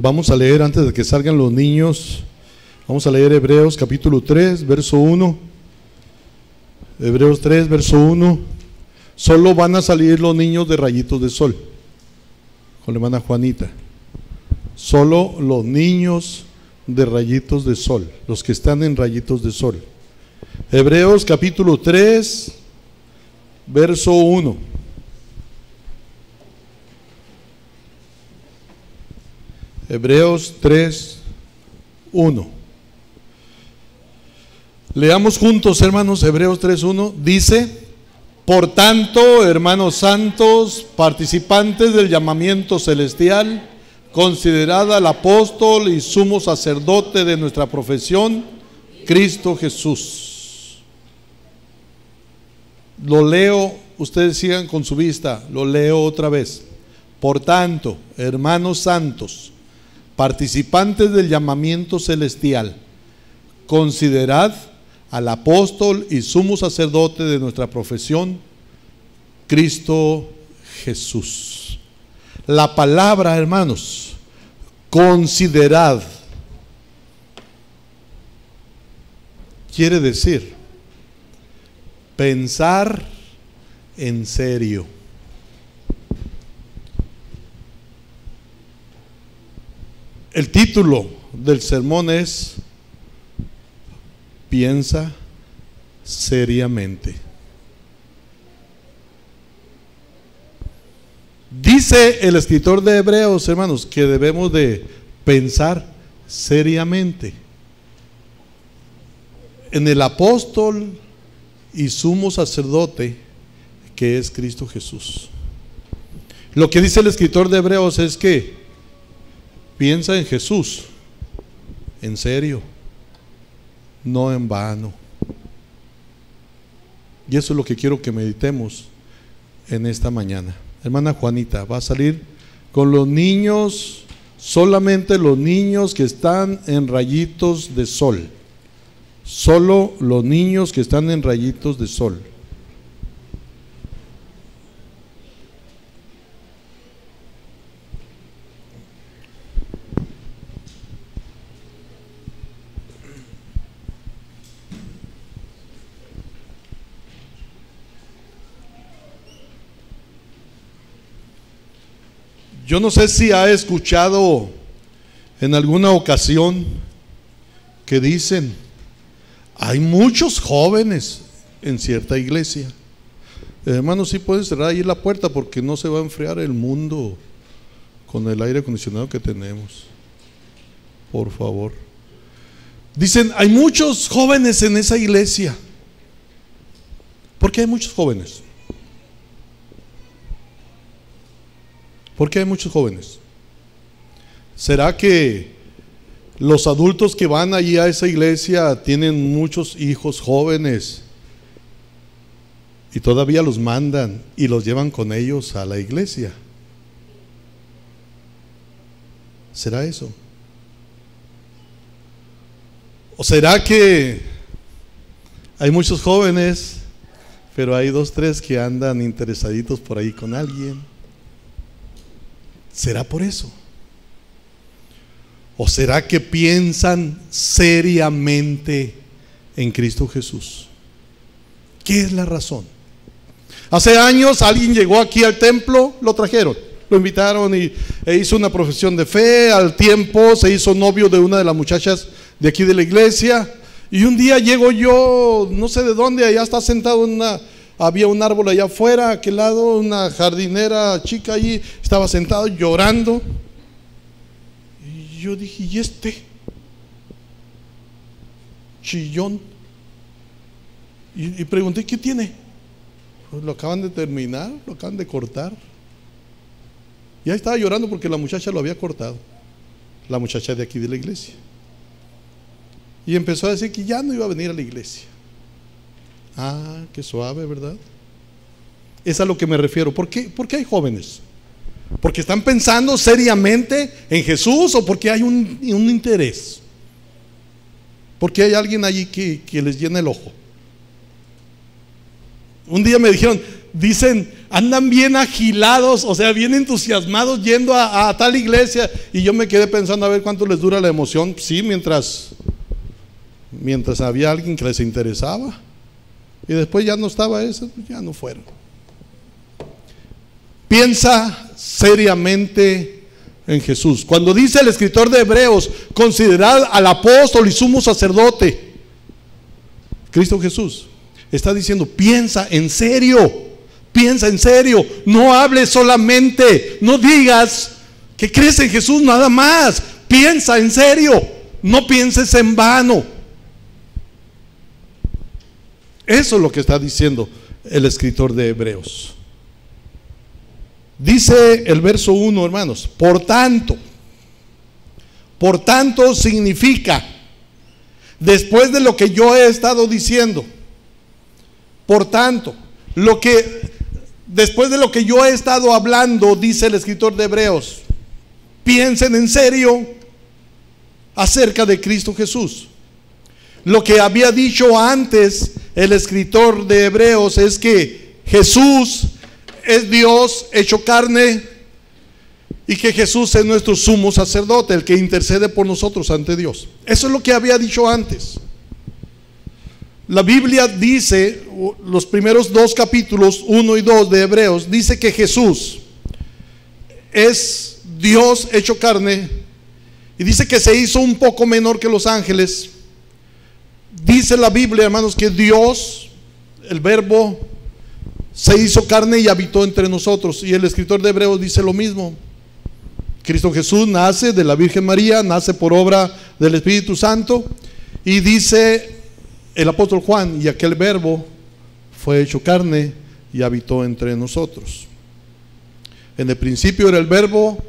Vamos a leer antes de que salgan los niños. Vamos a leer Hebreos capítulo 3, verso 1. Hebreos 3, verso 1. Solo van a salir los niños de rayitos de sol. Con la hermana Juanita. Solo los niños de rayitos de sol, los que están en rayitos de sol. Hebreos capítulo 3, verso 1. Hebreos 3, 1. Leamos juntos, hermanos, Hebreos 3, 1. Dice: por tanto, hermanos santos, participantes del llamamiento celestial, considerad al apóstol y sumo sacerdote de nuestra profesión, Cristo Jesús. Lo leo, ustedes sigan con su vista, lo leo otra vez. Por tanto, hermanos santos, participantes del llamamiento celestial, considerad al apóstol y sumo sacerdote de nuestra profesión, Cristo Jesús. La palabra, hermanos, considerad, quiere decir pensar en serio. El título del sermón es: piensa seriamente. Dice el escritor de Hebreos, hermanos, que debemos de pensar seriamente en el apóstol y sumo sacerdote que es Cristo Jesús. Lo que dice el escritor de Hebreos es que piensa en Jesús, en serio, no en vano. Y eso es lo que quiero que meditemos en esta mañana. Hermana Juanita va a salir con los niños, solamente los niños que están en rayitos de sol. Solo los niños que están en rayitos de sol. Yo no sé si ha escuchado en alguna ocasión que dicen: hay muchos jóvenes en cierta iglesia. Hermano, sí pueden cerrar ahí la puerta porque no se va a enfriar el mundo con el aire acondicionado que tenemos. Por favor. Dicen: hay muchos jóvenes en esa iglesia. ¿Por qué hay muchos jóvenes? ¿Por qué hay muchos jóvenes? ¿Será que los adultos que van allí a esa iglesia tienen muchos hijos jóvenes y todavía los mandan y los llevan con ellos a la iglesia? ¿Será eso? ¿O será que hay muchos jóvenes, pero hay 2, 3 que andan interesaditos por ahí con alguien? ¿Será por eso? ¿O será que piensan seriamente en Cristo Jesús? ¿Qué es la razón? Hace años alguien llegó aquí al templo, lo trajeron, lo invitaron e hizo una profesión de fe. Al tiempo se hizo novio de una de las muchachas de aquí de la iglesia. Y un día llego yo, no sé de dónde, allá está sentado había un árbol allá afuera, a aquel lado, una jardinera chica allí, estaba sentado llorando. Y yo dije: ¿y este chillón? Y pregunté: ¿qué tiene? Pues lo acaban de terminar, lo acaban de cortar. Y ahí estaba llorando porque la muchacha lo había cortado, la muchacha de aquí de la iglesia. Y empezó a decir que ya no iba a venir a la iglesia. Ah, qué suave, ¿verdad? Es a lo que me refiero. ¿Por qué hay jóvenes? ¿Porque están pensando seriamente en Jesús o porque hay un interés? Porque hay alguien allí que les llena el ojo. Un día me dijeron, dicen, andan bien agilados, o sea, bien entusiasmados yendo a tal iglesia. Y yo me quedé pensando a ver cuánto les dura la emoción. Sí, mientras había alguien que les interesaba. Y después ya no estaba eso, ya no fueron. Piensa seriamente en Jesús. Cuando dice el escritor de Hebreos, considerad al apóstol y sumo sacerdote, Cristo Jesús, está diciendo, piensa en serio, no hables solamente, no digas que crees en Jesús nada más, piensa en serio, no pienses en vano. Eso es lo que está diciendo el escritor de Hebreos. Dice el verso 1, hermanos, por tanto significa, después de lo que yo he estado diciendo, por tanto, después de lo que yo he estado hablando, dice el escritor de Hebreos, piensen en serio acerca de Cristo Jesús. Lo que había dicho antes el escritor de Hebreos es que Jesús es Dios hecho carne y que Jesús es nuestro sumo sacerdote, el que intercede por nosotros ante Dios. Eso es lo que había dicho antes. La Biblia dice, los primeros 2 capítulos, 1 y 2 de Hebreos, dice que Jesús es Dios hecho carne y dice que se hizo un poco menor que los ángeles. Dice la Biblia, hermanos, que Dios, el Verbo, se hizo carne y habitó entre nosotros. Y el escritor de Hebreos dice lo mismo. Cristo Jesús nace de la Virgen María, nace por obra del Espíritu Santo. Y dice el apóstol Juan, y aquel Verbo fue hecho carne y habitó entre nosotros. En el principio era el Verbo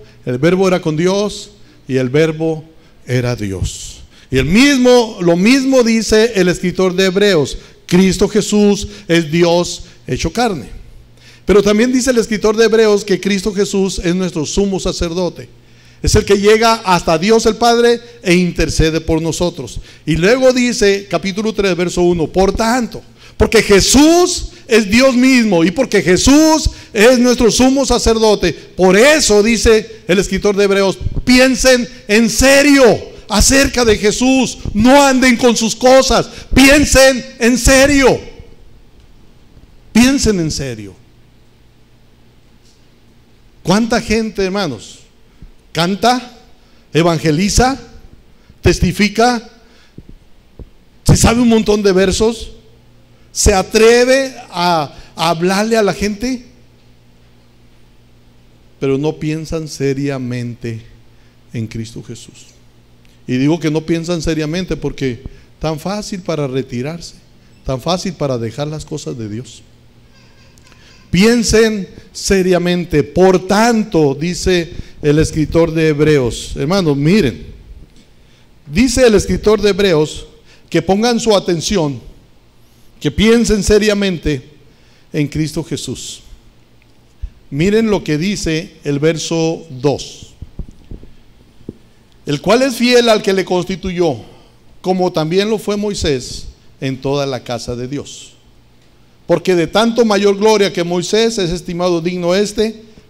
era con Dios y el Verbo era Dios. Y lo mismo dice el escritor de Hebreos, Cristo Jesús es Dios hecho carne. Pero también dice el escritor de Hebreos que Cristo Jesús es nuestro sumo sacerdote. Es el que llega hasta Dios el Padre e intercede por nosotros. Y luego dice, capítulo 3, verso 1, por tanto, porque Jesús es Dios mismo y porque Jesús es nuestro sumo sacerdote, por eso dice el escritor de Hebreos, piensen en serio acerca de Jesús, no anden con sus cosas, piensen en serio. Piensen en serio. ¿Cuánta gente, hermanos, canta, evangeliza, testifica, se sabe un montón de versos, se atreve a hablarle a la gente, pero no piensan seriamente en Cristo Jesús? Y digo que no piensan seriamente porque tan fácil para retirarse, tan fácil para dejar las cosas de Dios. Piensen seriamente. Por tanto, dice el escritor de Hebreos, hermanos, miren, dice el escritor de Hebreos que pongan su atención, que piensen seriamente en Cristo Jesús. Miren lo que dice el verso 2. El cual es fiel al que le constituyó, como también lo fue Moisés en toda la casa de Dios. Porque de tanto mayor gloria que Moisés es estimado digno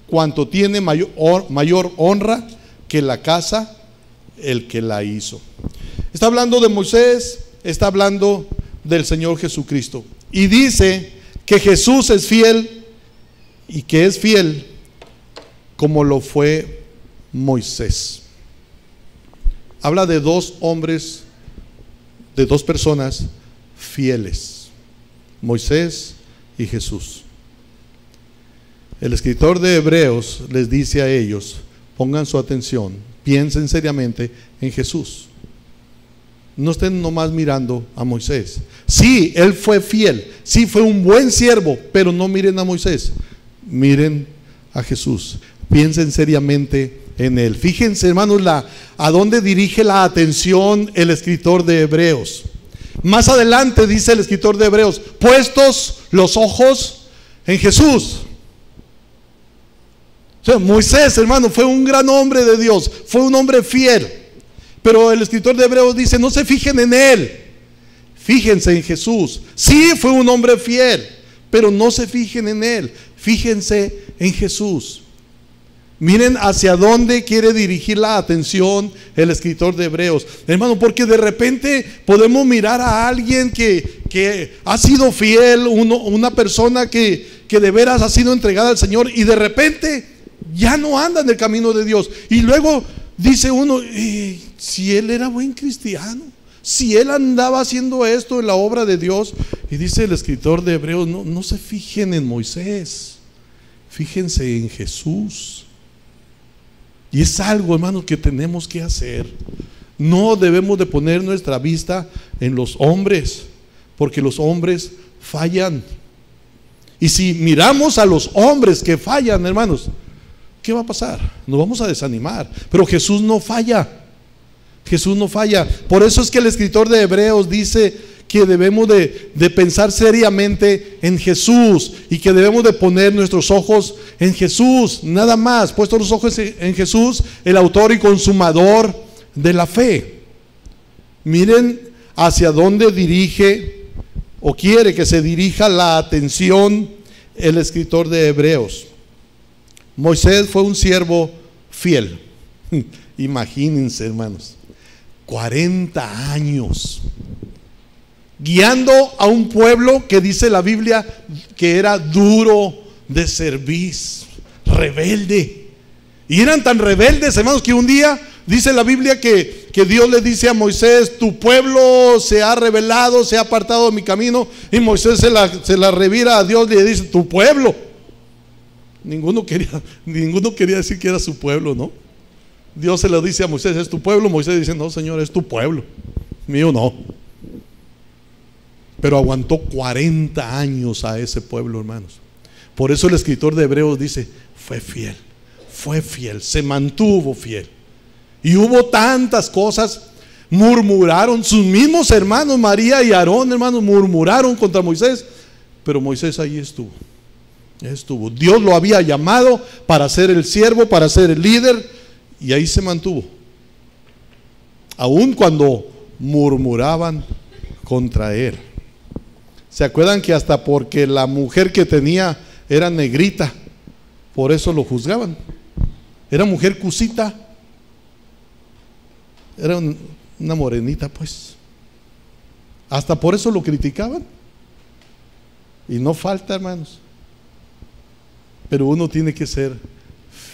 cuanto tiene mayor honra que la casa el que la hizo. Está hablando de Moisés, está hablando del Señor Jesucristo. Y dice que Jesús es fiel y que es fiel como lo fue Moisés. Habla de 2 hombres, de 2 personas fieles, Moisés y Jesús. El escritor de Hebreos les dice a ellos, pongan su atención, piensen seriamente en Jesús. No estén nomás mirando a Moisés. Sí, él fue fiel, sí fue un buen siervo, pero no miren a Moisés, miren a Jesús. Piensen seriamente en él. Fíjense, hermanos, a dónde dirige la atención el escritor de Hebreos. Más adelante dice el escritor de Hebreos, puestos los ojos en Jesús. O sea, Moisés, hermano, fue un gran hombre de Dios, fue un hombre fiel. Pero el escritor de Hebreos dice, no se fijen en él, fíjense en Jesús. Sí, fue un hombre fiel, pero no se fijen en él, fíjense en Jesús. Miren hacia dónde quiere dirigir la atención el escritor de Hebreos, hermano, porque de repente podemos mirar a alguien que ha sido fiel, una persona que de veras ha sido entregada al Señor, y de repente ya no anda en el camino de Dios. Y luego dice uno, si él era buen cristiano, si él andaba haciendo esto en la obra de Dios. Y dice el escritor de Hebreos, no se fijen en Moisés, fíjense en Jesús. Y es algo, hermanos, que tenemos que hacer. No debemos de poner nuestra vista en los hombres, porque los hombres fallan. Y si miramos a los hombres que fallan, hermanos, ¿qué va a pasar? Nos vamos a desanimar. Pero Jesús no falla. Jesús no falla. Por eso es que el escritor de Hebreos dice que debemos de pensar seriamente en Jesús, y que debemos de poner nuestros ojos en Jesús, nada más. Puestos los ojos en Jesús, el autor y consumador de la fe. Miren hacia dónde dirige o quiere que se dirija la atención el escritor de Hebreos. Moisés fue un siervo fiel. Imagínense, hermanos, 40 años guiando a un pueblo que dice la Biblia que era duro de cerviz, rebelde. Y eran tan rebeldes, hermanos, que un día dice la Biblia que Dios le dice a Moisés: tu pueblo se ha rebelado, se ha apartado de mi camino. Y Moisés se la revira a Dios y le dice: tu pueblo. Ninguno quería decir que era su pueblo, ¿no? Dios se lo dice a Moisés: es tu pueblo. Moisés dice: no, Señor, es tu pueblo, mío no. Pero aguantó 40 años a ese pueblo, hermanos. Por eso el escritor de Hebreos dice: fue fiel, se mantuvo fiel. Y hubo tantas cosas, murmuraron, sus mismos hermanos María y Aarón, hermanos, murmuraron contra Moisés, pero Moisés ahí estuvo. Dios lo había llamado para ser el siervo, para ser el líder, y ahí se mantuvo, aun cuando murmuraban contra él. ¿Se acuerdan que hasta porque la mujer que tenía era negrita, por eso lo juzgaban? Era mujer cusita, era una morenita, pues. Hasta por eso lo criticaban. Y no falta, hermanos. Pero uno tiene que ser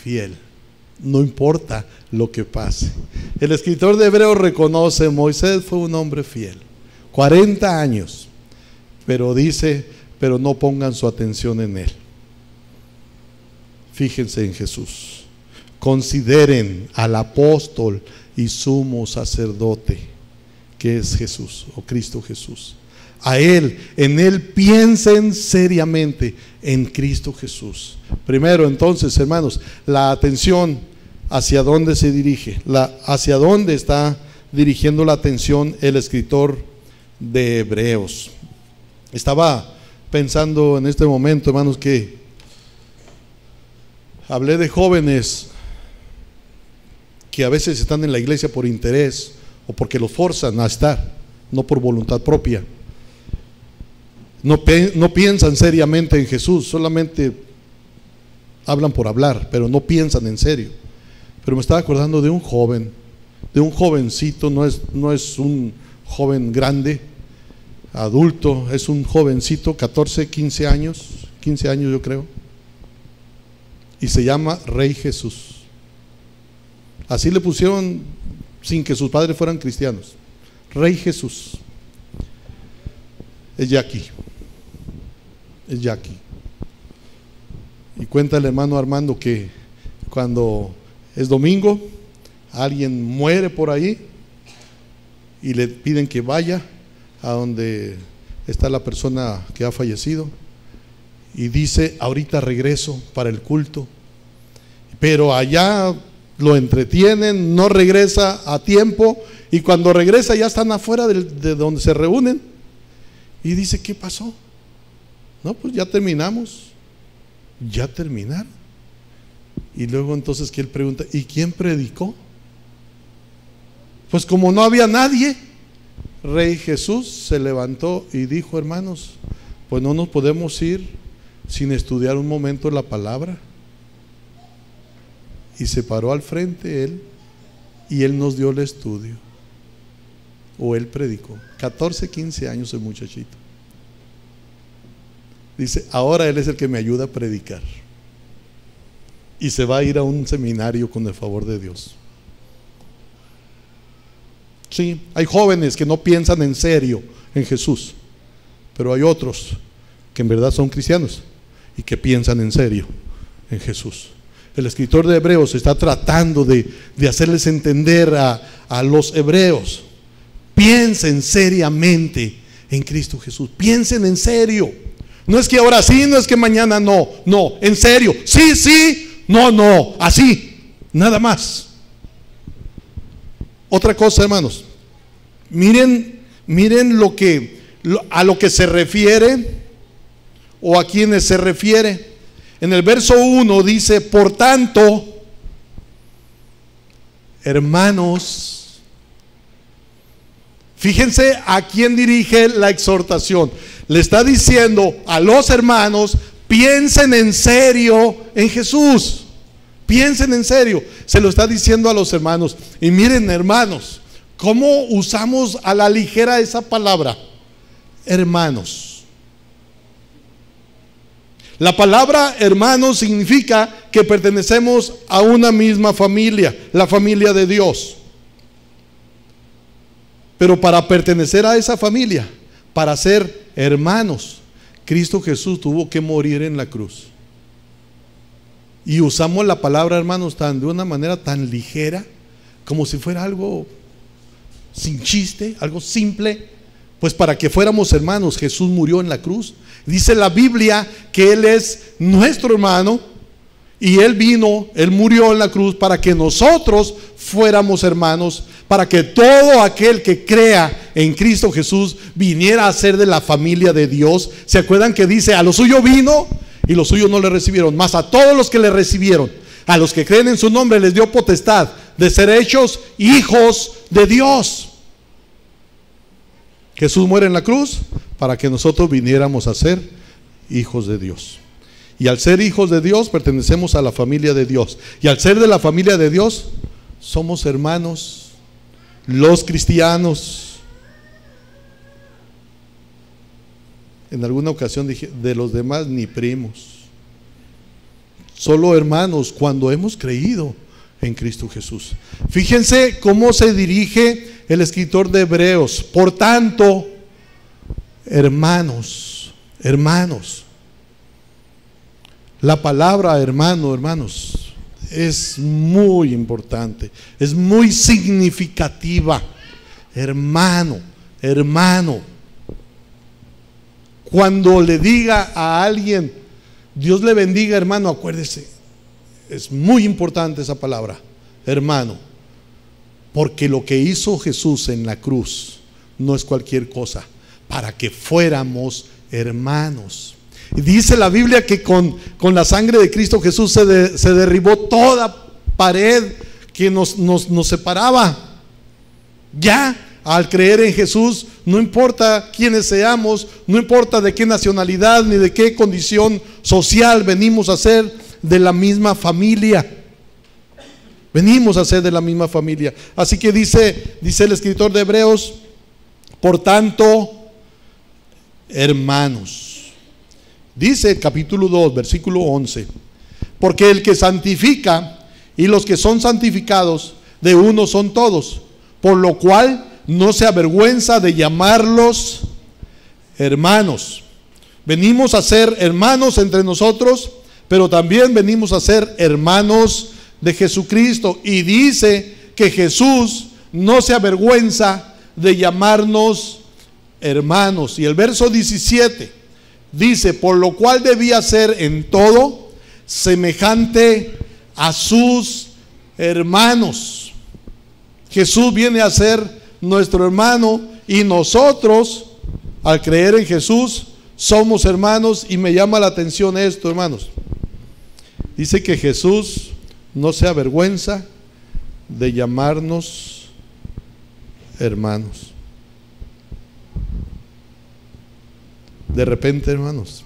fiel, no importa lo que pase. El escritor de Hebreos reconoce: Moisés fue un hombre fiel, 40 años. Pero dice: pero no pongan su atención en él. Fíjense en Jesús. Consideren al apóstol y sumo sacerdote, que es Jesús, o Cristo Jesús. A él, en él piensen seriamente, en Cristo Jesús. Primero, entonces, hermanos, la atención, ¿hacia dónde se dirige? ¿Hacia dónde está dirigiendo la atención el escritor de Hebreos? Estaba pensando en este momento, hermanos, que hablé de jóvenes que a veces están en la iglesia por interés o porque los forzan a estar, no por voluntad propia. No piensan seriamente en Jesús, solamente hablan por hablar, pero no piensan en serio. Pero me estaba acordando de un jovencito, no es un joven grande, adulto, es un jovencito, 14, 15 años yo creo, y se llama Rey Jesús. Así le pusieron sin que sus padres fueran cristianos. Rey Jesús. Es Jackie. Y cuenta el hermano Armando que cuando es domingo, alguien muere por ahí y le piden que vaya a donde está la persona que ha fallecido, y dice: ahorita regreso para el culto. Pero allá lo entretienen, no regresa a tiempo, y cuando regresa ya están afuera de donde se reúnen, y dice: ¿qué pasó? No, pues ya terminamos. Ya terminaron. Y luego entonces que él pregunta: ¿y quién predicó? Pues como no había nadie, Rey Jesús se levantó y dijo: hermanos, Pues no nos podemos ir sin estudiar un momento la palabra. Y se paró al frente él y él nos dio el estudio. O él predicó. 14, 15 años el muchachito. Dice, ahora él es el que me ayuda a predicar. Y se va a ir a un seminario con el favor de Dios. Sí, hay jóvenes que no piensan en serio en Jesús, pero hay otros que en verdad son cristianos y que piensan en serio en Jesús. El escritor de Hebreos está tratando de hacerles entender a los hebreos: piensen seriamente en Cristo Jesús, piensen en serio. No es que ahora sí, no es que mañana no, no, en serio, sí, sí, no, no, así, nada más. Otra cosa, hermanos, miren a lo que se refiere o a quienes se refiere. En el verso 1 dice, por tanto, hermanos. Fíjense a quién dirige la exhortación. Le está diciendo a los hermanos: piensen en serio en Jesús. Piensen en serio. Se lo está diciendo a los hermanos. Y miren, hermanos, cómo usamos a la ligera esa palabra, hermanos. La palabra hermanos significa que pertenecemos a una misma familia, la familia de Dios. Pero para pertenecer a esa familia, para ser hermanos, Cristo Jesús tuvo que morir en la cruz. Y usamos la palabra hermanos de una manera tan ligera, como si fuera algo sin chiste, algo simple. Pues para que fuéramos hermanos, Jesús murió en la cruz. Dice la Biblia que Él es nuestro hermano y Él vino, Él murió en la cruz para que nosotros fuéramos hermanos, para que todo aquel que crea en Cristo Jesús viniera a ser de la familia de Dios. ¿Se acuerdan que dice, a lo suyo vino y los suyos no le recibieron? Mas a todos los que le recibieron, a los que creen en su nombre, les dio potestad de ser hechos hijos de Dios. Jesús muere en la cruz para que nosotros viniéramos a ser hijos de Dios. Y al ser hijos de Dios pertenecemos a la familia de Dios. Y al ser de la familia de Dios somos hermanos, los cristianos. En alguna ocasión dije, de los demás ni primos, solo hermanos cuando hemos creído en Cristo Jesús. Fíjense cómo se dirige el escritor de Hebreos. Por tanto, hermanos, hermanos. La palabra hermano, hermanos, es muy importante, es muy significativa. Hermano, hermano. Cuando le diga a alguien, Dios le bendiga, hermano, acuérdese, es muy importante esa palabra, hermano. Porque lo que hizo Jesús en la cruz no es cualquier cosa, para que fuéramos hermanos. Y dice la Biblia que con la sangre de Cristo Jesús se derribó toda pared que nos separaba. Ya al creer en Jesús, no importa quiénes seamos, no importa de qué nacionalidad ni de qué condición social, venimos a ser de la misma familia. Venimos a ser de la misma familia. Así que dice el escritor de Hebreos, por tanto, hermanos. Dice capítulo 2, versículo 11, porque el que santifica y los que son santificados de uno son todos, por lo cual no se avergüenza de llamarlos hermanos. Venimos a ser hermanos entre nosotros, pero también venimos a ser hermanos de Jesucristo. Y dice que Jesús no se avergüenza de llamarnos hermanos. Y el verso 17 dice, por lo cual debía ser en todo semejante a sus hermanos. Jesús viene a ser nuestro hermano y nosotros, al creer en Jesús, somos hermanos. Y me llama la atención esto, hermanos. Dice que Jesús no se avergüenza de llamarnos hermanos. De repente, hermanos,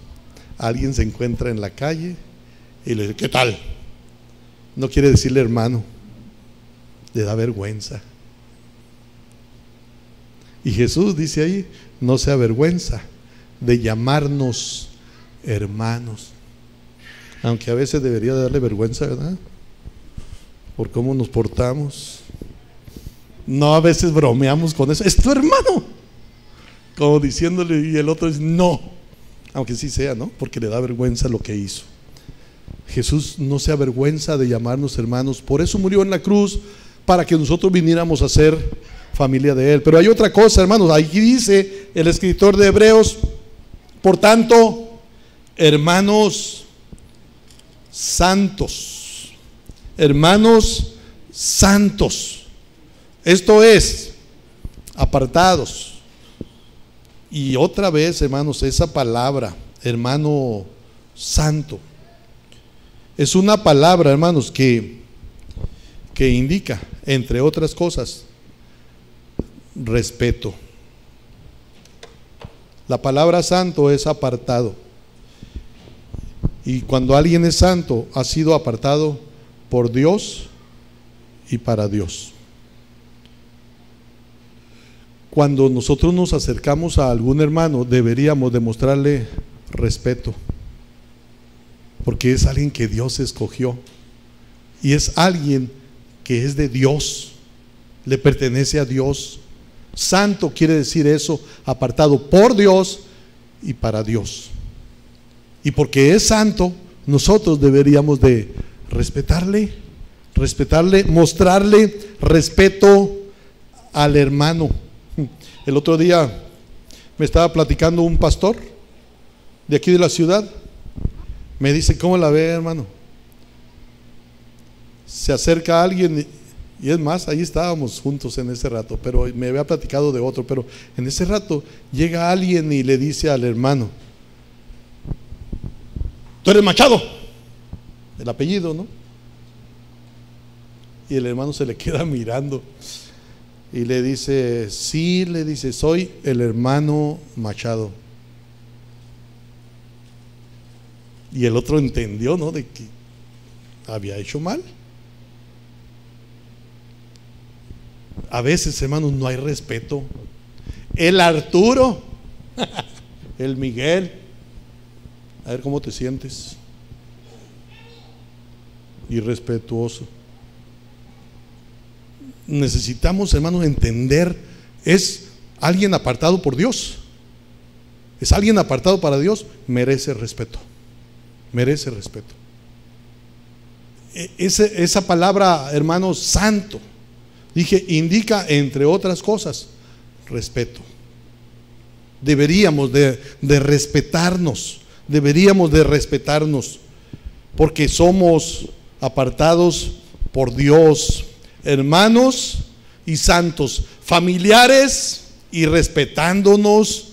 alguien se encuentra en la calle y le dice: ¿qué tal? No quiere decirle hermano, le da vergüenza. Y Jesús dice ahí: no se avergüenza de llamarnos hermanos. Aunque a veces debería darle vergüenza, ¿verdad? Por cómo nos portamos. No, a veces bromeamos con eso: es tu hermano, como diciéndole, y el otro dice no, aunque sí sea, ¿no? Porque le da vergüenza lo que hizo. Jesús no se avergüenza de llamarnos hermanos. Por eso murió en la cruz, para que nosotros viniéramos a ser familia de Él. Pero hay otra cosa, hermanos. Aquí dice el escritor de Hebreos: por tanto, hermanos santos, hermanos santos, esto es, apartados. Y otra vez, hermanos, esa palabra, hermano santo, es una palabra, hermanos, que indica, entre otras cosas, respeto. La palabra santo es apartado. Y cuando alguien es santo, ha sido apartado por Dios y para Dios. Cuando nosotros nos acercamos a algún hermano, deberíamos demostrarle respeto, porque es alguien que Dios escogió y es alguien que es de Dios, le pertenece a Dios. Santo quiere decir eso, apartado por Dios y para Dios. Y porque es santo, nosotros deberíamos de respetarle, mostrarle respeto al hermano. El otro día me estaba platicando un pastor de aquí de la ciudad. Me dice: ¿cómo la ve, hermano? Se acerca a alguien y es más, ahí estábamos juntos en ese rato, pero me había platicado de otro. Pero en ese rato llega alguien y le dice al hermano: tú eres Machado, el apellido, ¿no? Y el hermano se le queda mirando y le dice: sí, le dice, soy el hermano Machado. Y el otro entendió, ¿no?, de que había hecho mal. A veces, hermanos, no hay respeto. El Arturo, el Miguel, a ver cómo te sientes. Irrespetuoso. Necesitamos, hermanos, entender: es alguien apartado por Dios, es alguien apartado para Dios, merece respeto, merece respeto. Esa palabra, hermanos, santo, dije, indica, entre otras cosas, respeto. Deberíamos de respetarnos, deberíamos de respetarnos, porque somos apartados por Dios, hermanos y santos, familiares y respetándonos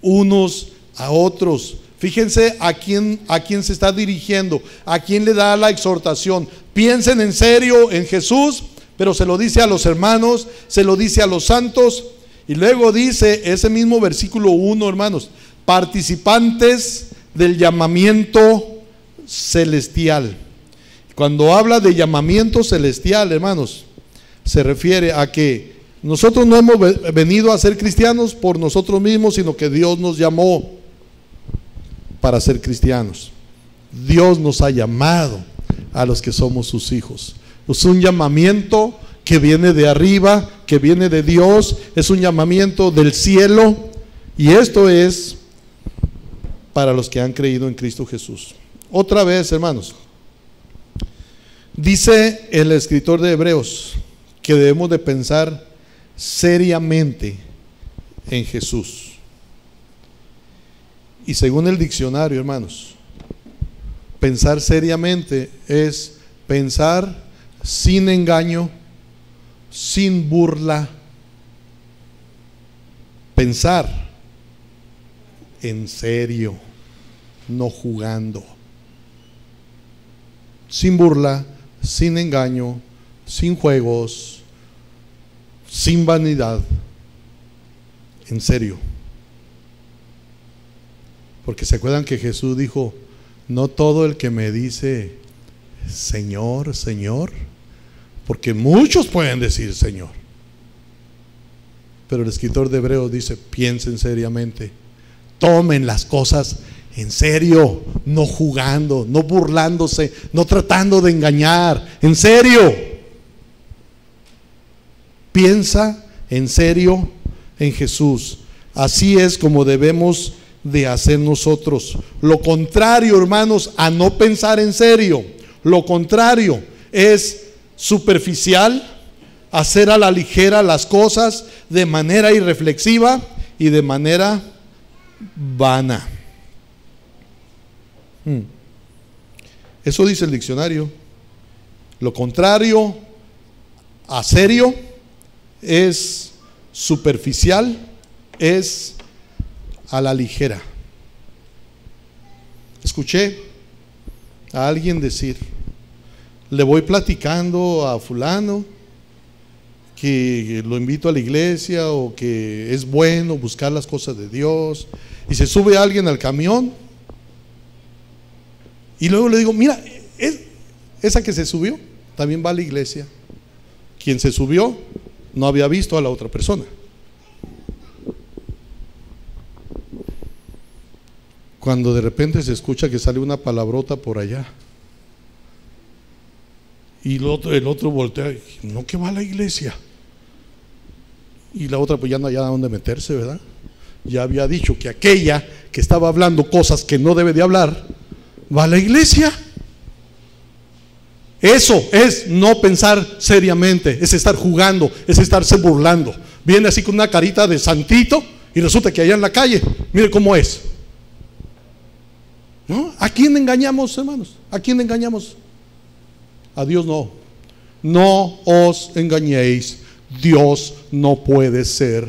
unos a otros. Fíjense a quién se está dirigiendo, a quién le da la exhortación. Piensen en serio en Jesús, pero se lo dice a los hermanos, se lo dice a los santos. Y luego dice ese mismo versículo 1, hermanos: participantes del llamamiento celestial. Cuando habla de llamamiento celestial, hermanos, se refiere a que nosotros no hemos venido a ser cristianos por nosotros mismos, sino que Dios nos llamó para ser cristianos. Dios nos ha llamado a los que somos sus hijos. Es un llamamiento que viene de arriba, que viene de Dios, es un llamamiento del cielo, y esto es para los que han creído en Cristo Jesús. Otra vez, hermanos, dice el escritor de Hebreos que debemos de pensar seriamente en Jesús. Y según el diccionario, hermanos, pensar seriamente es pensar sin engaño, sin burla, pensar en serio, no jugando, sin burla, sin engaño, sin juegos, sin vanidad, en serio. Porque se acuerdan que Jesús dijo: no todo el que me dice Señor, Señor, porque muchos pueden decir Señor. Pero el escritor de Hebreos dice: piensen seriamente, tomen las cosas en serio, no jugando, no burlándose, no tratando de engañar, en serio. Piensa en serio en Jesús. Así es como debemos de hacer nosotros. Lo contrario, hermanos, a no pensar en serio, lo contrario es superficial, hacer a la ligera las cosas de manera irreflexiva y de manera vana. Eso dice el diccionario. Lo contrario a serio es superficial, es a la ligera. Escuché a alguien decir: le voy platicando a fulano que lo invito a la iglesia, o que es bueno buscar las cosas de Dios, y se sube alguien al camión y luego le digo: mira, esa que se subió también va a la iglesia. Quien se subió no había visto a la otra persona. Cuando de repente se escucha que sale una palabrota por allá, y el otro voltea: no, que va a la iglesia. Y la otra pues ya no había dónde meterse, ¿verdad? Ya había dicho que aquella que estaba hablando cosas que no debe de hablar va a la iglesia. Eso es no pensar seriamente, es estar jugando, es estarse burlando. Viene así con una carita de santito y resulta que allá en la calle, mire cómo es, ¿no? ¿A quién engañamos, hermanos? ¿A quién engañamos? A Dios no. No os engañéis, Dios no puede ser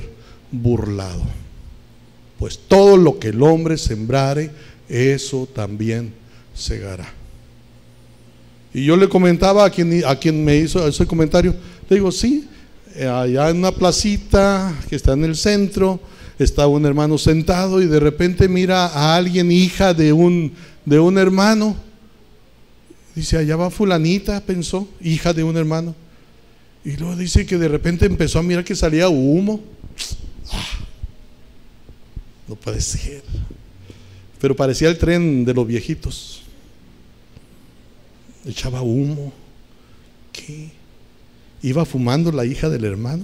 burlado. Pues todo lo que el hombre sembrare, eso también segará. Y yo le comentaba a quien me hizo ese comentario, le digo: sí, allá en una placita que está en el centro, está un hermano sentado y de repente mira a alguien, hija de un hermano. Dice: allá va fulanita, pensó, hija de un hermano. Y luego dice que de repente empezó a mirar que salía humo. No puede ser. Pero parecía el tren de los viejitos. Echaba humo. ¿Qué? ¿Iba fumando la hija del hermano?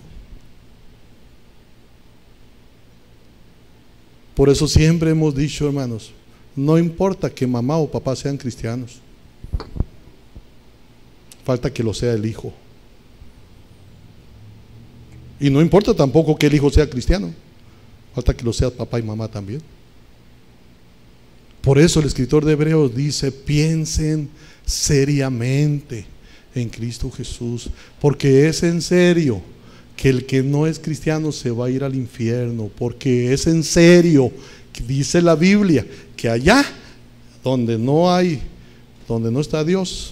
Por eso siempre hemos dicho, hermanos, no importa que mamá o papá sean cristianos, falta que lo sea el hijo. Y no importa tampoco que el hijo sea cristiano, falta que lo sea papá y mamá también. Por eso el escritor de Hebreos dice: piensen seriamente en Cristo Jesús, porque es en serio que el que no es cristiano se va a ir al infierno, porque es en serio que dice la Biblia que allá donde no está Dios,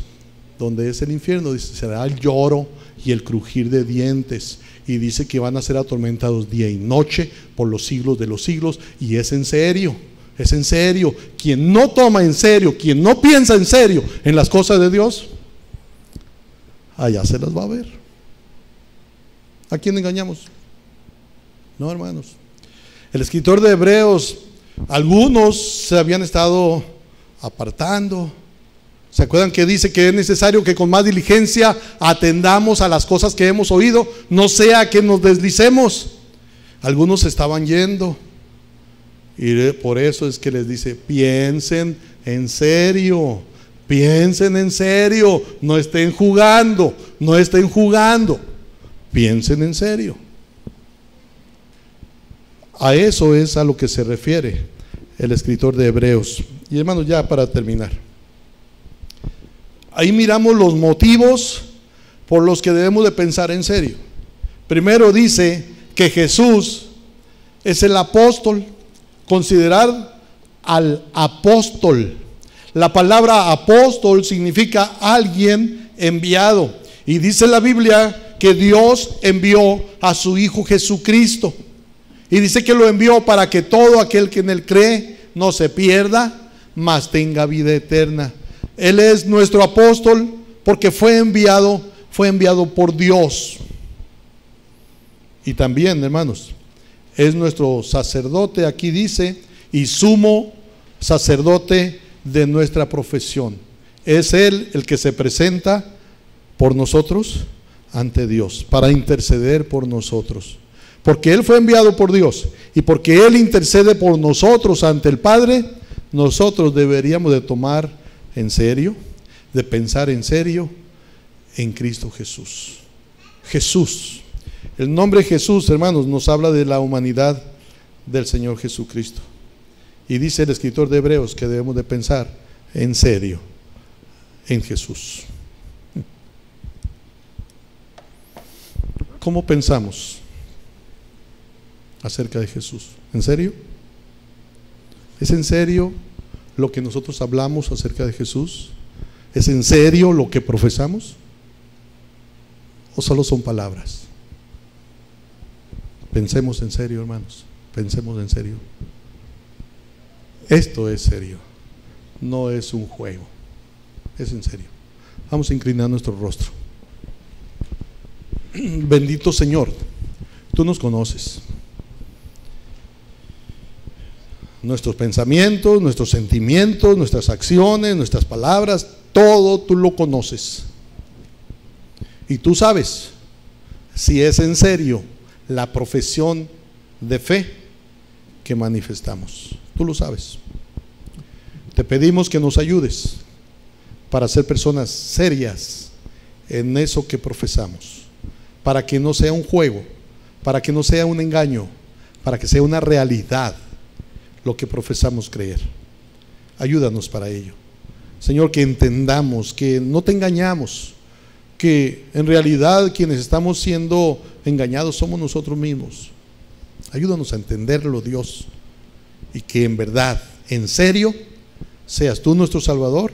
donde es el infierno, dice, será el lloro y el crujir de dientes, y dice que van a ser atormentados día y noche por los siglos de los siglos. Y es en serio, es en serio. Quien no toma en serio, quien no piensa en serio en las cosas de Dios, allá se las va a ver. ¿A quién engañamos? No, hermanos. El escritor de Hebreos, algunos se habían estado apartando. ¿Se acuerdan que dice que es necesario que con más diligencia atendamos a las cosas que hemos oído, no sea que nos deslicemos? Algunos se estaban yendo, y por eso es que les dice: piensen en serio, no estén jugando, piensen en serio. A eso es a lo que se refiere el escritor de Hebreos. Y hermanos, ya para terminar, ahí miramos los motivos por los que debemos de pensar en serio. Primero dice que Jesús es el apóstol. Considerar al apóstol. La palabra apóstol significa alguien enviado. Y dice la Biblia que Dios envió a su Hijo Jesucristo. Y dice que lo envió para que todo aquel que en él cree no se pierda, mas tenga vida eterna. Él es nuestro apóstol porque fue enviado por Dios. Y también, hermanos, es nuestro sacerdote, aquí dice, y sumo sacerdote de nuestra profesión. Es Él el que se presenta por nosotros ante Dios, para interceder por nosotros. Porque Él fue enviado por Dios y porque Él intercede por nosotros ante el Padre, nosotros deberíamos de tomar en serio, de pensar en serio en Cristo Jesús. Jesús. El nombre Jesús, hermanos, nos habla de la humanidad del Señor Jesucristo. Y dice el escritor de Hebreos que debemos de pensar en serio en Jesús. ¿Cómo pensamos acerca de Jesús? ¿En serio? ¿Es en serio lo que nosotros hablamos acerca de Jesús? ¿Es en serio lo que profesamos? ¿O solo son palabras? Pensemos en serio, hermanos. Pensemos en serio. Esto es serio. No es un juego. Es en serio. Vamos a inclinar nuestro rostro. Bendito Señor, tú nos conoces. Nuestros pensamientos, nuestros sentimientos, nuestras acciones, nuestras palabras, todo tú lo conoces. Y tú sabes si es en serio la profesión de fe que manifestamos. Tú lo sabes. Te pedimos que nos ayudes para ser personas serias en eso que profesamos, para que no sea un juego, para que no sea un engaño, para que sea una realidad lo que profesamos creer. Ayúdanos para ello, Señor, que entendamos, que no te engañamos, que en realidad quienes estamos siendo engañados somos nosotros mismos. Ayúdanos a entenderlo, Dios, y que en verdad, en serio, seas tú nuestro Salvador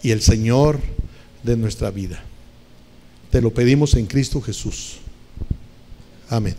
y el Señor de nuestra vida. Te lo pedimos en Cristo Jesús. Amén.